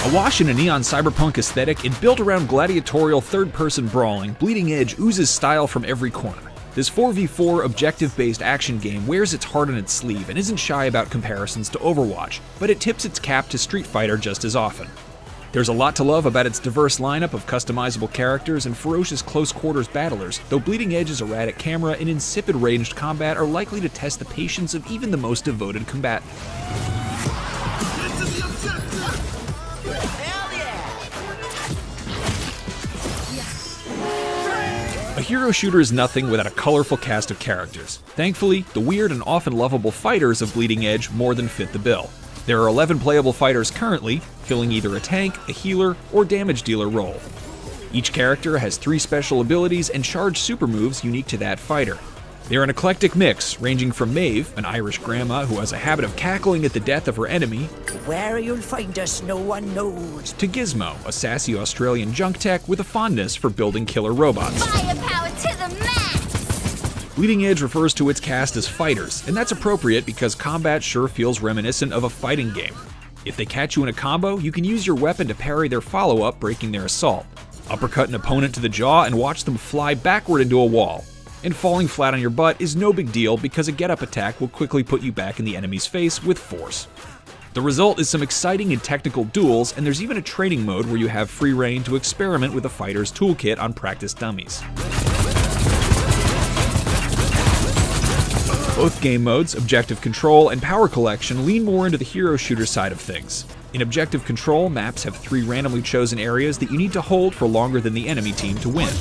Awash in a neon cyberpunk aesthetic and built around gladiatorial third-person brawling, Bleeding Edge oozes style from every corner. This 4v4 objective-based action game wears its heart on its sleeve and isn't shy about comparisons to Overwatch, but it tips its cap to Street Fighter just as often. There's a lot to love about its diverse lineup of customizable characters and ferocious close-quarters battlers, though Bleeding Edge's erratic camera and insipid ranged combat are likely to test the patience of even the most devoted combatant. A hero shooter is nothing without a colorful cast of characters. Thankfully, the weird and often lovable fighters of Bleeding Edge more than fit the bill. There are 11 playable fighters currently, filling either a tank, a healer, or damage dealer role. Each character has 3 special abilities and charged super moves unique to that fighter. They're an eclectic mix, ranging from Maeve, an Irish grandma who has a habit of cackling at the death of her enemy, where you'll find us no one knows, to Gizmo, a sassy Australian junk tech with a fondness for building killer robots. Firepower to the max! Bleeding Edge refers to its cast as fighters, and that's appropriate because combat sure feels reminiscent of a fighting game. If they catch you in a combo, you can use your weapon to parry their follow-up, breaking their assault. Uppercut an opponent to the jaw and watch them fly backward into a wall. And falling flat on your butt is no big deal because a get-up attack will quickly put you back in the enemy's face with force. The result is some exciting and technical duels, and there's even a training mode where you have free reign to experiment with a fighter's toolkit on practice dummies. Both game modes, Objective Control and Power Collection, lean more into the hero shooter side of things. In Objective Control, maps have 3 randomly chosen areas that you need to hold for longer than the enemy team to win.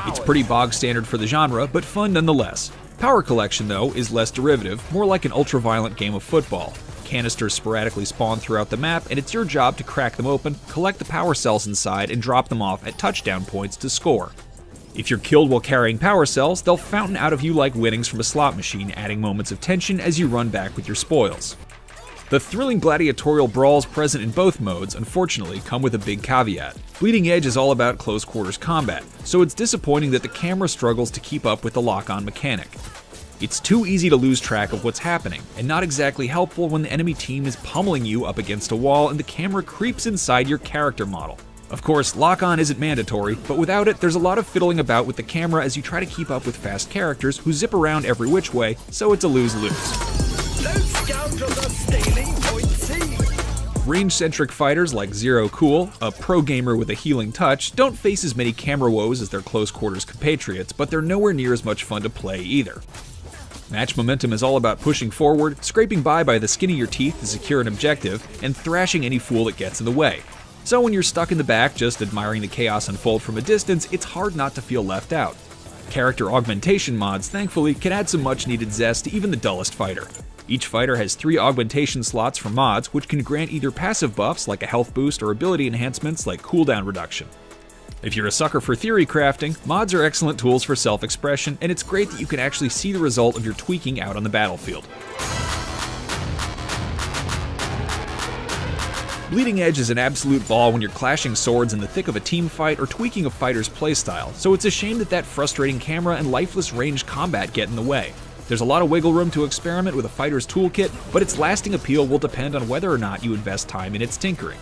It's pretty bog standard for the genre, but fun nonetheless. Power Collection, though, is less derivative, more like an ultra-violent game of football. Canisters sporadically spawn throughout the map, and it's your job to crack them open, collect the power cells inside, and drop them off at touchdown points to score. If you're killed while carrying power cells, they'll fountain out of you like winnings from a slot machine, adding moments of tension as you run back with your spoils. The thrilling gladiatorial brawls present in both modes, unfortunately, come with a big caveat. Bleeding Edge is all about close quarters combat, so it's disappointing that the camera struggles to keep up with the lock-on mechanic. It's too easy to lose track of what's happening, and not exactly helpful when the enemy team is pummeling you up against a wall and the camera creeps inside your character model. Of course, lock-on isn't mandatory, but without it, there's a lot of fiddling about with the camera as you try to keep up with fast characters who zip around every which way, so it's a lose-lose. Range-centric fighters like Zero Cool, a pro gamer with a healing touch, don't face as many camera woes as their close-quarters compatriots, but they're nowhere near as much fun to play either. Match momentum is all about pushing forward, scraping by the skin of your teeth to secure an objective, and thrashing any fool that gets in the way. So when you're stuck in the back just admiring the chaos unfold from a distance, it's hard not to feel left out. Character augmentation mods, thankfully, can add some much-needed zest to even the dullest fighter. Each fighter has 3 augmentation slots for mods, which can grant either passive buffs like a health boost or ability enhancements like cooldown reduction. If you're a sucker for theory crafting, mods are excellent tools for self-expression, and it's great that you can actually see the result of your tweaking out on the battlefield. Bleeding Edge is an absolute ball when you're clashing swords in the thick of a team fight or tweaking a fighter's playstyle, so it's a shame that frustrating camera and lifeless ranged combat get in the way. There's a lot of wiggle room to experiment with a fighter's toolkit, but its lasting appeal will depend on whether or not you invest time in its tinkering.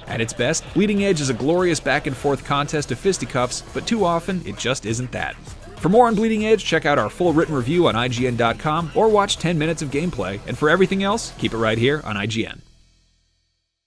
At its best, Bleeding Edge is a glorious back-and-forth contest of fisticuffs, but too often, it just isn't that. For more on Bleeding Edge, check out our full written review on IGN.com or watch 10 minutes of gameplay, and for everything else, keep it right here on IGN.